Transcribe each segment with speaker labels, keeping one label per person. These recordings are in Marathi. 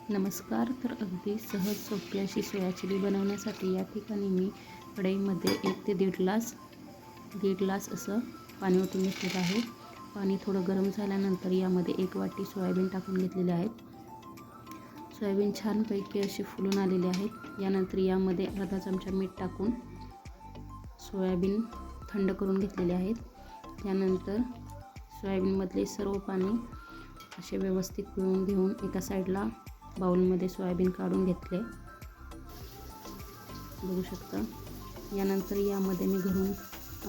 Speaker 1: नमस्कार. तर अगदी सहज सोपी अशी सोया चिली बनवण्यासाठी या ठिकाणी मी कढईमध्ये 1 ते दीड ग्लास असं पाणी ओतून घेतलेलं आहे. पाणी थोडं गरम झाल्यानंतर यामध्ये 1 वाटी सोयाबीन टाकून घेतलेले आहेत. सोयाबीन छानपैकी असे फुलून आलेले आहेत. यानंतर यामध्ये अर्धा चमचा मीठ टाकून सोयाबीन थंड करून घेतलेले आहेत. यानंतर सोयाबीनमधले सर्व पाणी असे व्यवस्थित पिळून घेऊन एका साईडला बाउलमध्ये सोयाबीन काढून घेतले, बघू शकता. यानंतर यामध्ये मी घरून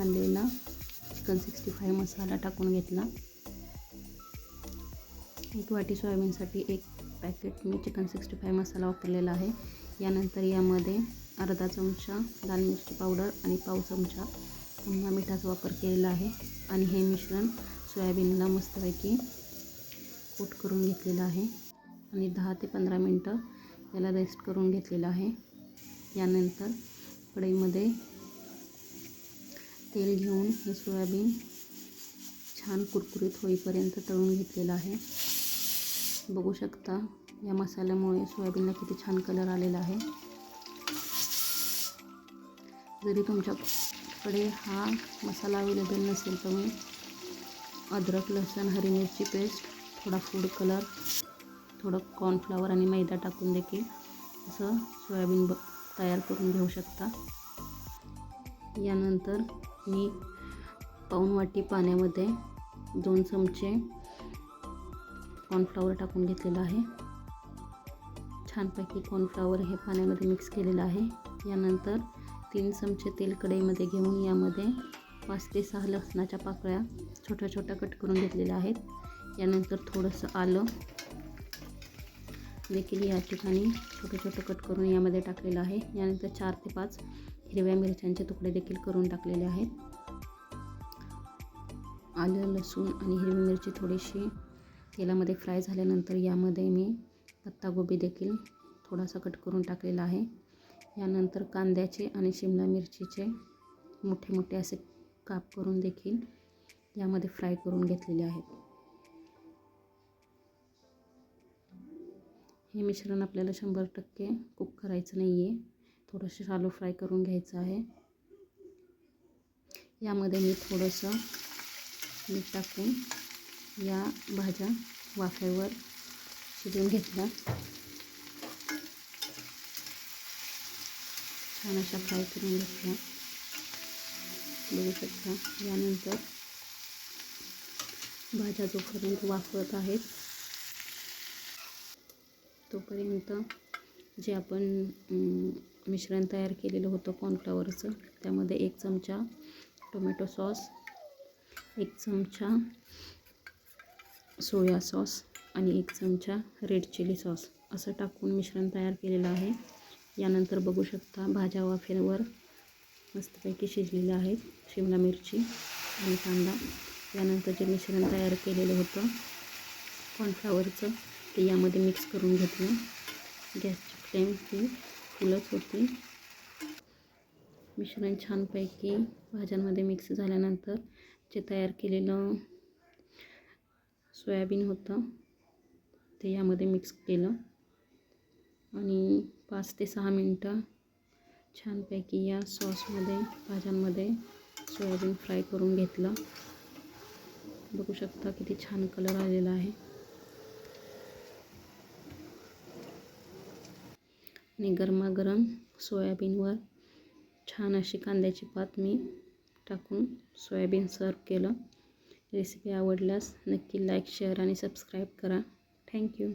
Speaker 1: आणलेला चिकन 65 मसाला टाकून घेतला. 1 वाटी सोयाबीनसाठी 1 पॅकेट मी चिकन 65 मसाला वापरलेला आहे. यानंतर यामध्ये अर्धा चमचा लाल मिरची पावडर आणि पाव चमचा पुन्हा मिठाचा वापर केलेला आहे आणि हे मिश्रण सोयाबीनला मस्तपैकी कोट करून घेतलेलं आहे आणि 10 ते 15 मिनटं याला रेस्ट करून घेतलेलं आहे. यानंतर कढईमध्ये तेल घेऊन हे सोयाबीन छान कुरकुरीत होईपर्यंत तळून घेतलेलं आहे. बघू शकता या मसाल्यामुळे सोयाबीनला किती छान कलर आलेला आहे. जरी तुमच्याकडे हा मसाला अवेलेबल नसेल तर मी अद्रक, लसूण, हरी मिरची पेस्ट, थोडा फूड कलर, थोडं कॉर्नफ्लॉवर आणि मैदा टाकून देखील असं सोयाबीन तयार करून घेऊ शकता. यानंतर मी पाऊण वाटी पाण्यामध्ये 2 चमचे कॉर्नफ्लॉवर टाकून घेतलेलं आहे. छानपैकी कॉर्नफ्लॉवर हे पाण्यामध्ये मिक्स केलेलं आहे. यानंतर 3 चमचे तेल कढईमध्ये घेऊन यामध्ये 5 ते 6 लसणाच्या पाकळ्या छोट्या छोट्या कट करून घेतलेल्या आहेत. यानंतर थोडंसं आलं देखील या ठिकाणी छोटं छोटं कट करून यामध्ये टाकलेलं आहे. यानंतर 4 ते 5 हिरव्या मिरच्यांचे तुकडे देखील करून टाकलेले आहेत. आलं, लसूण आणि हिरवी मिरची थोडीशी तेलामध्ये फ्राय झाल्यानंतर यामध्ये मी पत्तागोबी देखील थोडासा कट करून टाकलेला आहे. यानंतर कांद्याचे आणि शिमला मिरचीचे मोठे मोठे असे काप करून देखील यामध्ये फ्राय करून घेतलेले आहेत. हे मिश्रण आपल्याला 100% कुक करायचं नाही आहे, थोडंसं शालो फ्राय करून घ्यायचं आहे. यामध्ये मी थोडंसं मीठ टाकून या भाज्या वाफेवर शिजवून घेतल्या. छान अशा फ्राय करून घेतल्या, बघू शकता. यानंतर भाज्या जोपर्यंत वाफवत आहेत तोपर्यंत जे आपण मिश्रण तयार केलेलं होतं कॉर्नफ्लॉवरचं, त्यामध्ये 1 चमचा टोमॅटो सॉस, 1 चमचा सोया सॉस आणि 1 चमचा रेड चिली सॉस असं टाकून मिश्रण तयार केलेलं आहे. यानंतर बघू शकता भाज्या वाफेवर मस्तपैकी शिजलेल्या आहेत, शिमला मिरची आणि कांदा. यानंतर जे मिश्रण तयार केलेलं होतं कॉर्नफ्लॉवरचं ते यामध्ये मिक्स करून घेतलं. गॅसची फ्लेम ही फुलच होती. मिश्रण छानपैकी भाज्यांमध्ये मिक्स झाल्यानंतर जे तयार केलेलं सोयाबीन होतं ते यामध्ये मिक्स केलं आणि 5 ते 6 मिनटं छानपैकी या सॉसमध्ये भाज्यांमध्ये सोयाबीन फ्राय करून घेतलं. बघू शकता किती छान कलर आलेला आहे आणि गरमागरम सोयाबीनवर छान अशी कांद्याची पात मी टाकून सोयाबीन सर्व केलं. रेसिपी आवडल्यास नक्की लाईक, शेअर आणि सबस्क्राईब करा. थँक्यू.